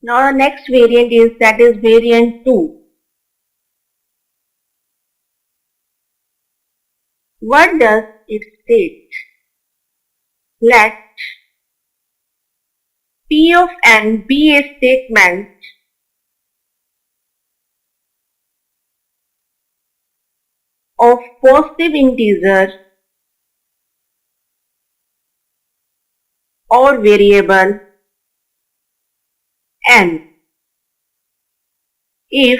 Now the next variant is variant 2. What does it state? Let P of n be a statement of positive integer or variable n if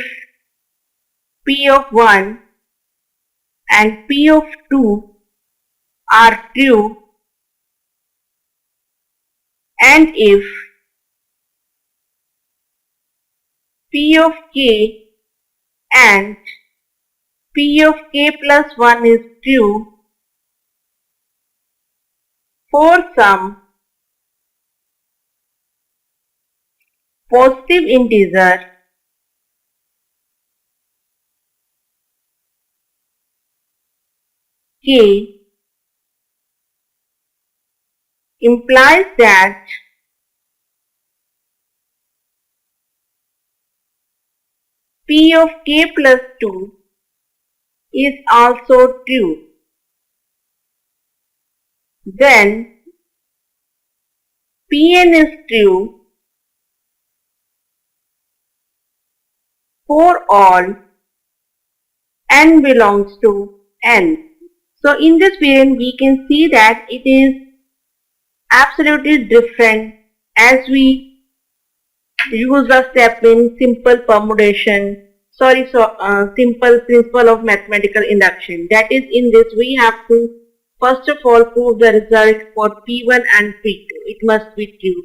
P of 1 and P of 2 are true, and if P of k and P of k plus 1 is true for some positive integer k, implies that P of k plus 2 is also true. Then Pn is true for all n belongs to n. So in this variant we can see that it is absolutely different as we use the step in simple permutation, simple principle of mathematical induction. That is, in this we have to first of all prove the result for P1 and P2. It must be true.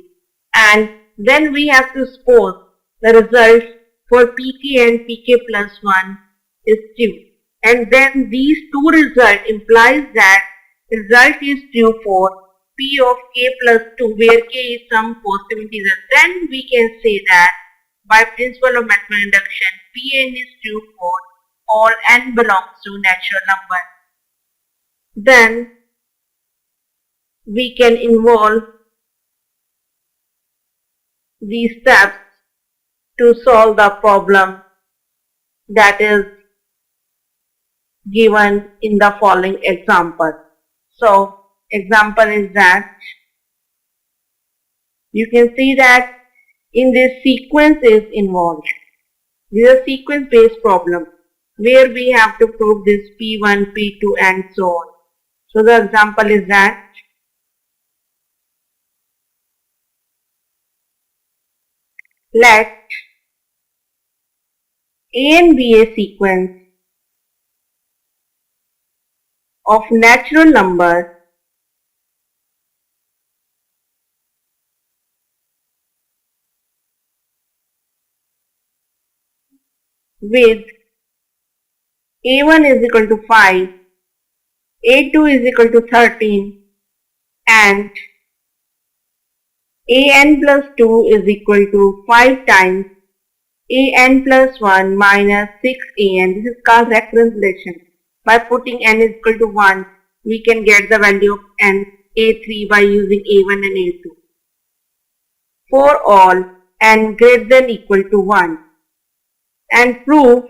And then we have to suppose the result for Pk and Pk plus 1 is true. And then these two results implies that result is true for P of k plus 2, where k is some positive integer. Then we can say that by principle of mathematical induction, Pn is true for all n belongs to natural number. Then we can involve these steps to solve the problem that is given in the following example. So example is that you can see that in this sequence is involved. This is a sequence based problem where we have to prove this P1, P2 and so on. So the example is that let An be a sequence of natural numbers with A1 is equal to 5, A2 is equal to 13 and An plus 2 is equal to 5 times An plus 1 minus 6An. This is called recurrence relation. By putting n is equal to 1, we can get the value of n, A3 by using A1 and A2. For all n greater than equal to 1. And prove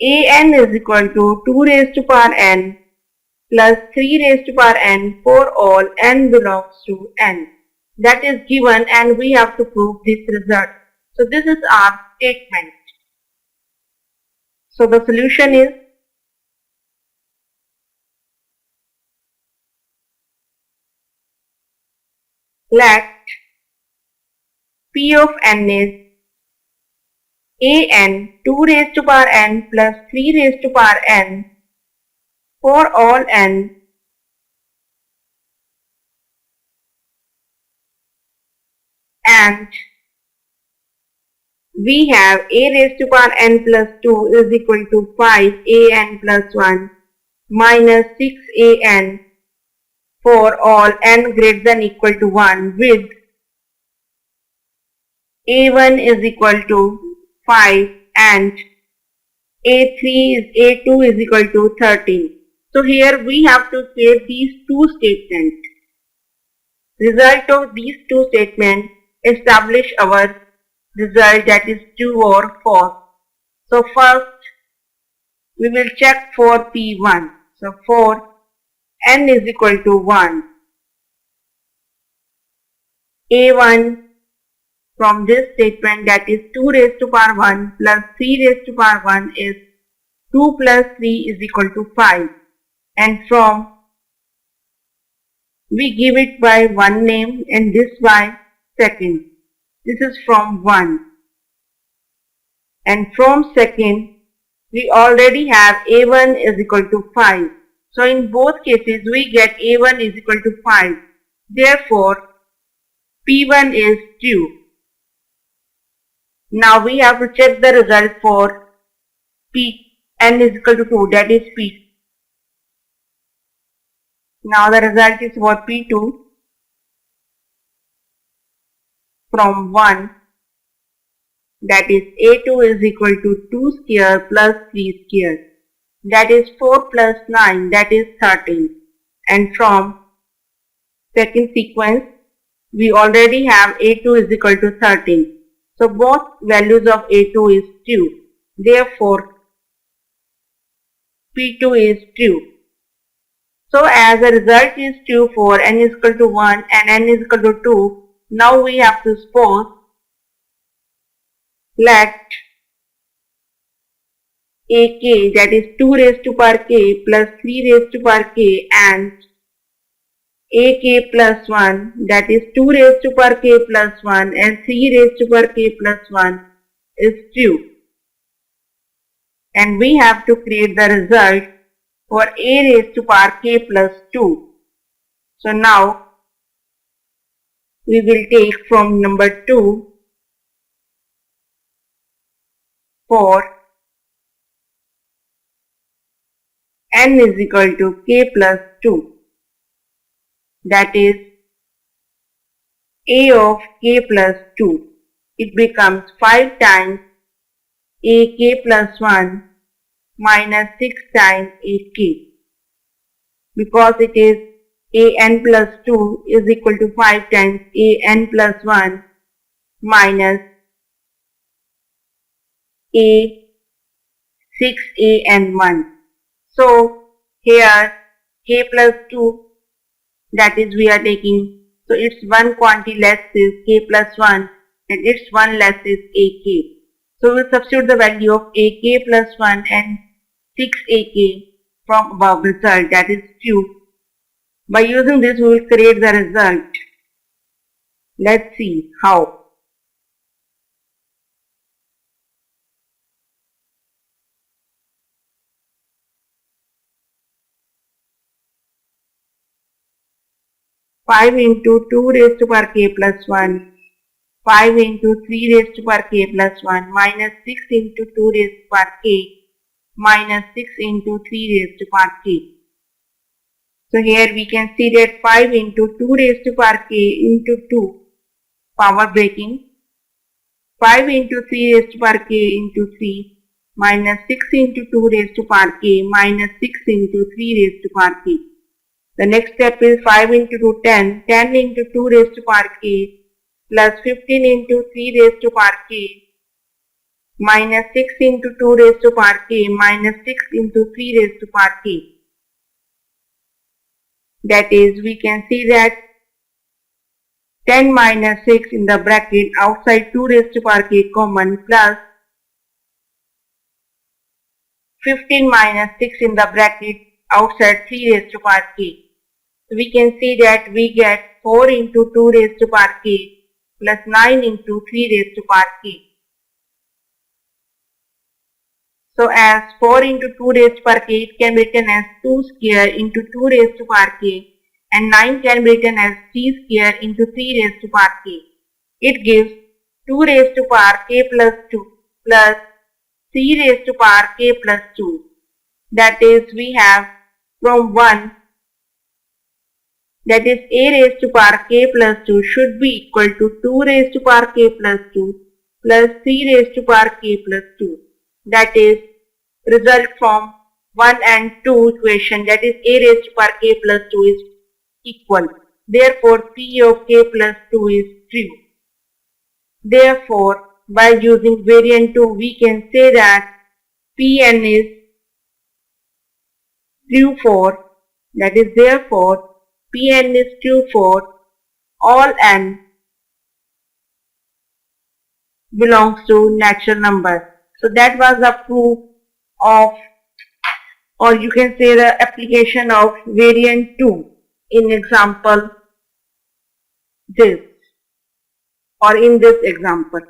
An is equal to 2 raised to power n plus 3 raised to power n for all n belongs to n. That is given and we have to prove this result. So this is our statement. So the solution is let P of n is An 2 raised to power n plus 3 raised to power n for all n and we have a raised to power n plus 2 is equal to 5an plus 1 minus 6an for all n greater than equal to 1 with a1 is equal to 5 and A2 is equal to 13. So here we have to take these two statements. Result of these two statements establish our result, that is true or false. So first we will check for P1. So for n is equal to 1, A1 from this statement, that is 2 raised to power 1 plus 3 raised to power 1 is 2 plus 3 is equal to 5. And from we give it by one name and this by second. This is from 1. And from second we already have A1 is equal to 5. So in both cases we get A1 is equal to 5. Therefore P1 is true. Now we have to check the result for n is equal to 2, that is P. Now the result is for P2 from 1, that is A2 is equal to 2 square plus 3 square, that is 4 plus 9, that is 13. And from second sequence we already have A2 is equal to 13. So both values of A2 is true. Therefore P2 is true. So as a result is true for n is equal to 1 and n is equal to 2, now we have to suppose let ak, that is 2 raised to power k plus 3 raised to power k, and ak plus 1, that is 2 raised to power k plus 1 and 3 raised to power k plus 1 is true. And we have to create the result for a raised to power k plus 2. So now we will take from number 2 for n is equal to k plus 2, that is a of k plus 2. It becomes 5 times a k plus 1 minus 6 times a k, because it is a n plus 2 is equal to 5 times a n plus 1 minus a 6 a n 1. So here k plus 2, that is we are taking, so its one quantity less is k plus 1 and its one less is ak. So we will substitute the value of ak plus 1 and 6 ak from above result, that is true. By using this we will create the result. Let's see how. Five into 2 raised to power k plus 1, 5 into 3 raised to power k plus 1 minus 6 into 2 raised to power k minus 6 into 3 raised to power k. So here we can see that 5 into 2 raised to power k into 2, power breaking, 5 into 3 raised to power k into 3 minus 6 into 2 raised to power k minus 6 into 3 raised to power k. The next step is 5 into 2, 10, 10 into 2 raised to power k plus 15 into 3 raised to power k minus 6 into 2 raised to power k minus 6 into 3 raised to power k. That is, we can see that 10 minus 6 in the bracket outside 2 raised to power k common plus 15 minus 6 in the bracket outside 3 raised to power k. So we can see that we get 4 into 2 raised to power k plus 9 into 3 raised to power k. So as 4 into 2 raised to power k, it can be written as 2 square into 2 raised to power k, and 9 can be written as 3 square into 3 raised to power k. It gives 2 raised to power k plus 2 plus 3 raised to power k plus 2. That is, we have from 1, that is a raised to power k plus 2 should be equal to 2 raised to power k plus 2 plus 3 raised to power k plus 2. That is, result from 1 and 2 equation, that is a raised to power k plus 2 is equal. Therefore, P of k plus 2 is true. Therefore, by using variant 2, we can say that Pn is true for, that is therefore, Pn is true for all n belongs to natural number. So that was the proof of, or you can say the application of variant 2 in example this, or in this example.